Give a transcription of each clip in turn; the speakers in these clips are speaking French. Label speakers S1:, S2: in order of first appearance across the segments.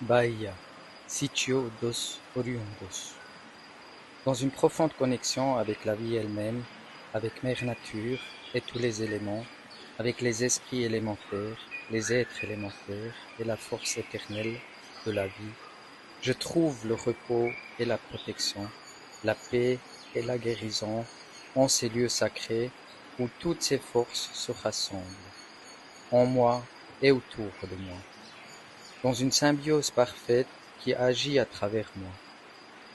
S1: Bahia, sitio dos oriundos. Dans une profonde connexion avec la vie elle-même, avec Mère Nature et tous les éléments, avec les esprits élémentaires, les êtres élémentaires et la force éternelle de la vie, je trouve le repos et la protection, la paix et la guérison en ces lieux sacrés où toutes ces forces se rassemblent, en moi et autour de moi, dans une symbiose parfaite qui agit à travers moi.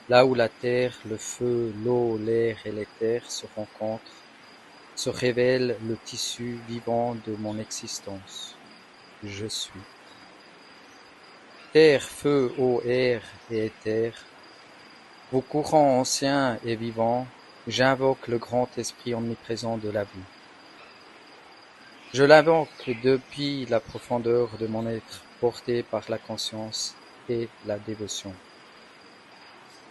S1: Là où la terre, le feu, l'eau, l'air et l'éther se rencontrent, se révèle le tissu vivant de mon existence. Je suis. Terre, feu, eau, air et éther, vos courants anciens et vivants, j'invoque le grand esprit omniprésent de la vie. Je l'invoque depuis la profondeur de mon être, porté par la conscience et la dévotion.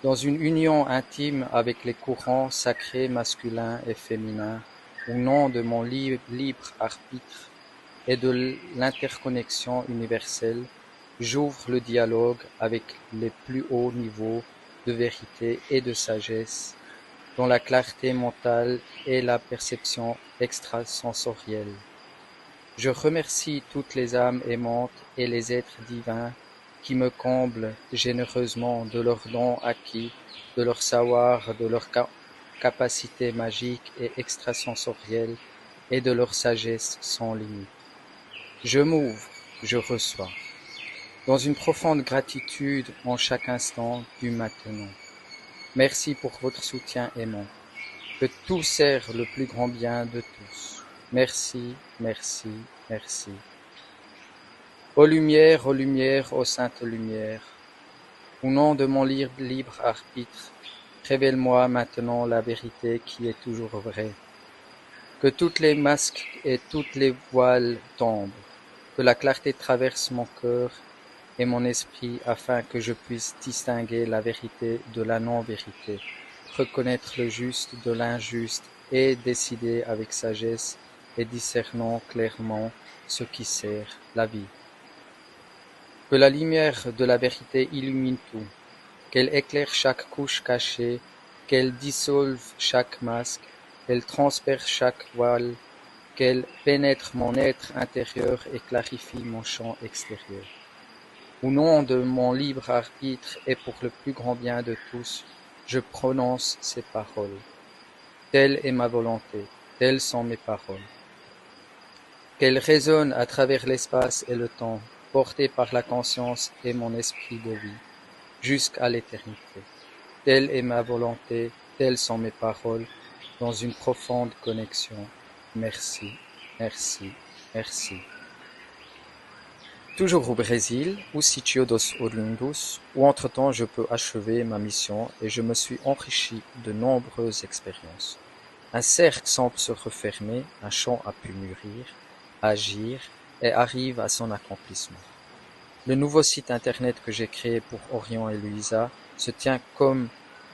S1: Dans une union intime avec les courants sacrés masculins et féminins, au nom de mon libre arbitre et de l'interconnexion universelle, j'ouvre le dialogue avec les plus hauts niveaux de vérité et de sagesse, dont la clarté mentale et la perception extrasensorielle. Je remercie toutes les âmes aimantes et les êtres divins qui me comblent généreusement de leurs dons acquis, de leur savoir, de leur capacité magique et extrasensorielle et de leur sagesse sans limite. Je m'ouvre, je reçois, dans une profonde gratitude en chaque instant du maintenant. Merci pour votre soutien aimant. Que tout sert le plus grand bien de tous. Merci, merci, merci. Ô lumière, ô sainte lumière, au nom de mon libre arbitre, révèle-moi maintenant la vérité qui est toujours vraie. Que toutes les masques et toutes les voiles tombent, que la clarté traverse mon cœur et mon esprit afin que je puisse distinguer la vérité de la non-vérité, reconnaître le juste de l'injuste et décider avec sagesse et discernant clairement ce qui sert la vie. Que la lumière de la vérité illumine tout, qu'elle éclaire chaque couche cachée, qu'elle dissolve chaque masque, qu'elle transperce chaque voile, qu'elle pénètre mon être intérieur et clarifie mon champ extérieur. Au nom de mon libre arbitre et pour le plus grand bien de tous, je prononce ces paroles. Telle est ma volonté, telles sont mes paroles. Qu'elles résonnent à travers l'espace et le temps, portées par la conscience et mon esprit de vie, jusqu'à l'éternité. Telle est ma volonté, telles sont mes paroles, dans une profonde connexion. Merci, merci, merci. Toujours au Brésil, au sitio dos Oriundos, où entre-temps je peux achever ma mission et je me suis enrichi de nombreuses expériences. Un cercle semble se refermer, un champ a pu mûrir, agir et arrive à son accomplissement. Le nouveau site internet que j'ai créé pour Orion et Louisa se tient comme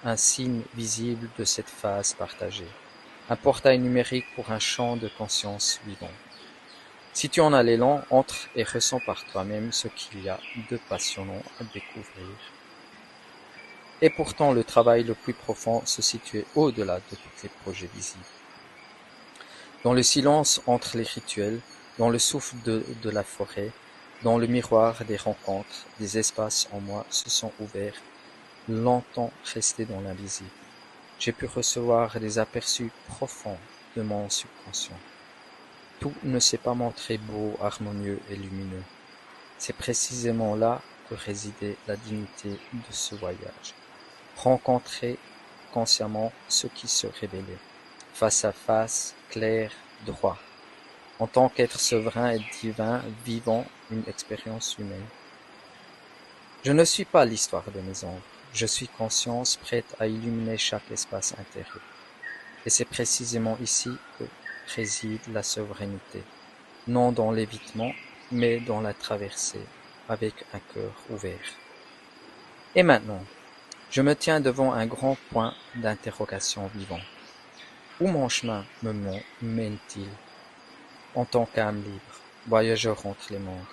S1: un signe visible de cette phase partagée, un portail numérique pour un champ de conscience vivant. Si tu en as l'élan, entre et ressens par toi-même ce qu'il y a de passionnant à découvrir. Et pourtant, le travail le plus profond se situait au-delà de tous les projets visibles. Dans le silence entre les rituels, dans le souffle de la forêt, dans le miroir des rencontres, des espaces en moi se sont ouverts, longtemps restés dans l'invisible. J'ai pu recevoir des aperçus profonds de mon subconscient. Tout ne s'est pas montré beau, harmonieux et lumineux. C'est précisément là que résidait la dignité de ce voyage. Rencontrer consciemment ce qui se révélait, face à face, clair, droit, en tant qu'être souverain et divin, vivant une expérience humaine. Je ne suis pas l'histoire de mes ombres, je suis conscience prête à illuminer chaque espace intérieur. Et c'est précisément ici que réside la souveraineté, non dans l'évitement, mais dans la traversée, avec un cœur ouvert. Et maintenant, je me tiens devant un grand point d'interrogation vivant. Où mon chemin me mène-t-il? En tant qu'âme libre, voyageur entre les mondes,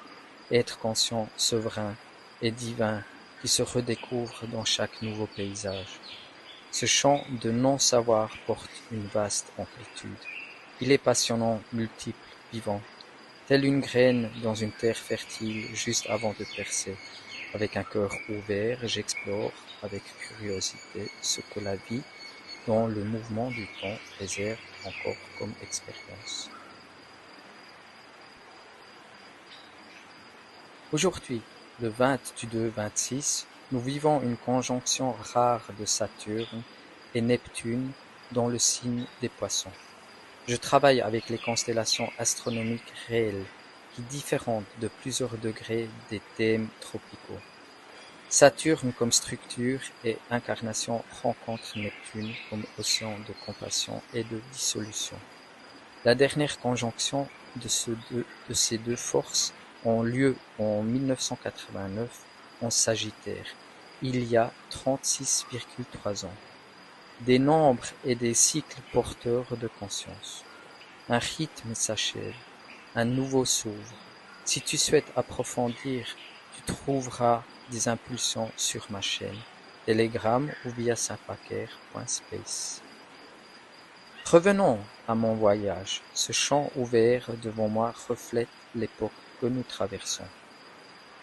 S1: être conscient, souverain, et divin qui se redécouvre dans chaque nouveau paysage. Ce champ de non-savoir porte une vaste amplitude. Il est passionnant, multiple, vivant, telle une graine dans une terre fertile juste avant de percer. Avec un cœur ouvert, j'explore avec curiosité ce que la vie, dans le mouvement du temps, réserve encore comme expérience. Aujourd'hui, le 22-26, nous vivons une conjonction rare de Saturne et Neptune dans le signe des Poissons. Je travaille avec les constellations astronomiques réelles qui diffèrent de plusieurs degrés des thèmes tropicaux. Saturne comme structure et incarnation rencontre Neptune comme océan de compassion et de dissolution. La dernière conjonction de ces deux forces ont lieu en 1989 en Sagittaire, il y a 36,3 ans. Des nombres et des cycles porteurs de conscience. Un rythme s'achève, un nouveau s'ouvre. Si tu souhaites approfondir, tu trouveras des impulsions sur ma chaîne, Telegram ou via sapaker.space. Revenons à mon voyage. Ce champ ouvert devant moi reflète l'époque que nous traversons.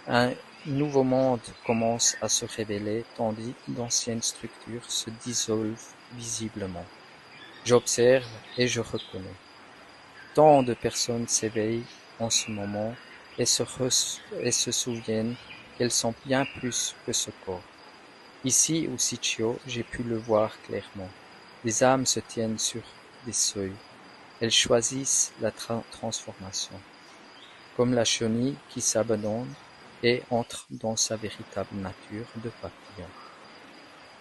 S1: Un nouveau monde commence à se révéler tandis que d'anciennes structures se dissolvent visiblement. J'observe et je reconnais. Tant de personnes s'éveillent en ce moment et se souviennent qu'elles sont bien plus que ce corps. Ici au Sitio, j'ai pu le voir clairement. Les âmes se tiennent sur des seuils. Elles choisissent la transformation, comme la chenille qui s'abandonne et entre dans sa véritable nature de papillon.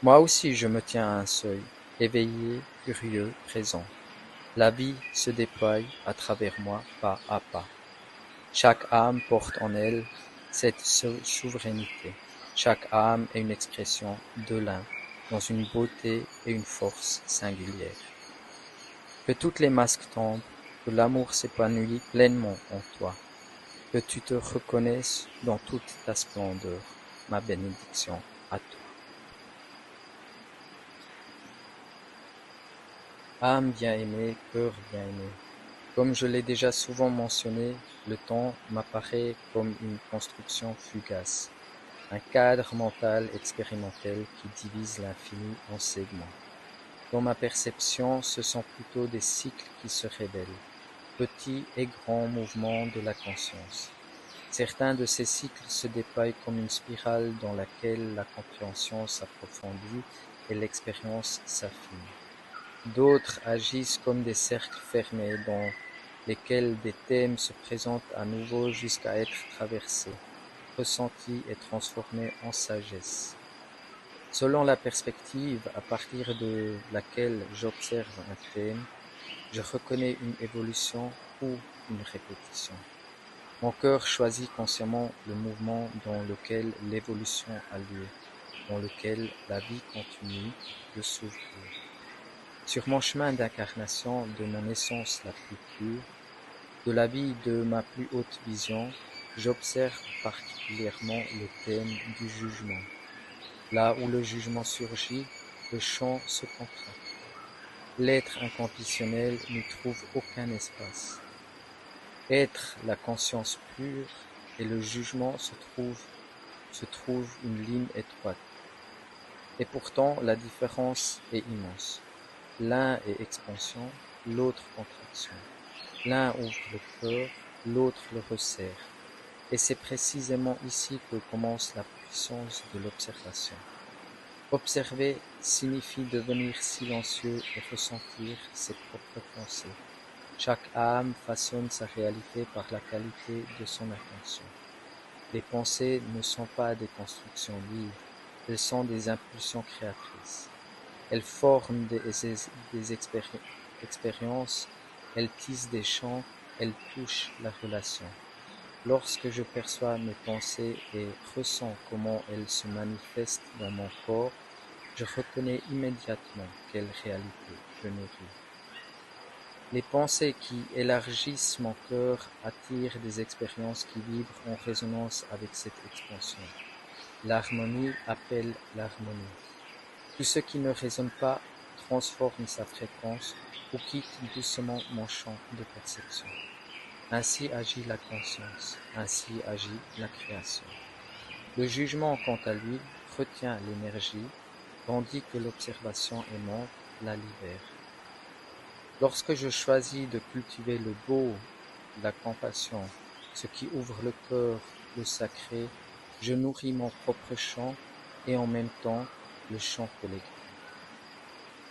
S1: Moi aussi je me tiens à un seuil, éveillé, curieux, présent. La vie se déploie à travers moi pas à pas. Chaque âme porte en elle cette souveraineté. Chaque âme est une expression de l'un, dans une beauté et une force singulières. Que toutes les masques tombent, que l'amour s'épanouit pleinement en toi, que tu te reconnaisses dans toute ta splendeur. Ma bénédiction à toi. Âme bien-aimée, cœur bien-aimé. Comme je l'ai déjà souvent mentionné, le temps m'apparaît comme une construction fugace, un cadre mental expérimental qui divise l'infini en segments. Dans ma perception, ce sont plutôt des cycles qui se révèlent, petits et grands mouvements de la conscience. Certains de ces cycles se déploient comme une spirale dans laquelle la compréhension s'approfondit et l'expérience s'affine. D'autres agissent comme des cercles fermés dans lesquels des thèmes se présentent à nouveau jusqu'à être traversés, ressentis et transformés en sagesse. Selon la perspective à partir de laquelle j'observe un thème, je reconnais une évolution ou une répétition. Mon cœur choisit consciemment le mouvement dans lequel l'évolution a lieu, dans lequel la vie continue de s'ouvrir. Sur mon chemin d'incarnation de mon essence la plus pure, de la vie de ma plus haute vision, j'observe particulièrement le thème du jugement. Là où le jugement surgit, le champ se contracte. L'être inconditionnel n'y trouve aucun espace. Être la conscience pure et le jugement se trouve une ligne étroite. Et pourtant, la différence est immense. L'un est expansion, l'autre contraction. L'un ouvre le cœur, l'autre le resserre. Et c'est précisément ici que commence la puissance de l'observation. Observer signifie devenir silencieux et ressentir ses propres pensées. Chaque âme façonne sa réalité par la qualité de son attention. Les pensées ne sont pas des constructions vives, elles sont des impulsions créatrices. Elles forment des expériences, elles tissent des champs, elles touchent la relation. Lorsque je perçois mes pensées et ressens comment elles se manifestent dans mon corps, je reconnais immédiatement quelle réalité je nourris. Les pensées qui élargissent mon cœur attirent des expériences qui vibrent en résonance avec cette expansion. L'harmonie appelle l'harmonie. Tout ce qui ne résonne pas transforme sa fréquence ou quitte doucement mon champ de perception. Ainsi agit la conscience, ainsi agit la création. Le jugement, quant à lui, retient l'énergie, tandis que l'observation aimante la libère. Lorsque je choisis de cultiver le beau, la compassion, ce qui ouvre le cœur, le sacré, je nourris mon propre champ et en même temps le champ collectif.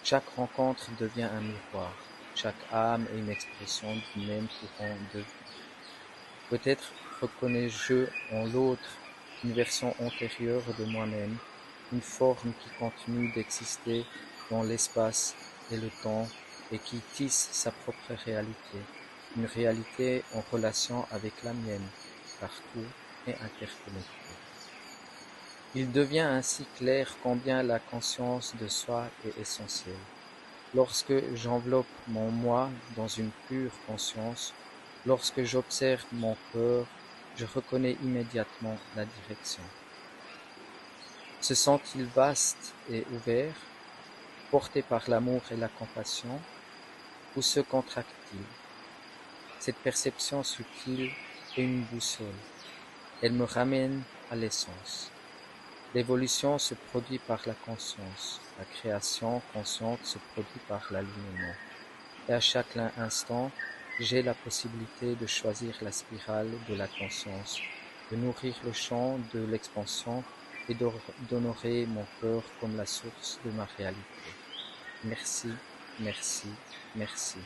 S1: Chaque rencontre devient un miroir, chaque âme est une expression du même courant de vie. Peut-être reconnais-je en l'autre une version antérieure de moi-même, une forme qui continue d'exister dans l'espace et le temps et qui tisse sa propre réalité, une réalité en relation avec la mienne, car tout est interconnecté. Il devient ainsi clair combien la conscience de soi est essentielle. Lorsque j'enveloppe mon moi dans une pure conscience, lorsque j'observe mon cœur, je reconnais immédiatement la direction. Se sent-il vaste et ouvert, porté par l'amour et la compassion, ou se contracte-t-il? Cette perception subtile est une boussole. Elle me ramène à l'essence. L'évolution se produit par la conscience. La création consciente se produit par l'alignement. Et à chaque instant, j'ai la possibilité de choisir la spirale de la conscience, de nourrir le champ de l'expansion et d'honorer mon cœur comme la source de ma réalité. Merci, merci, merci.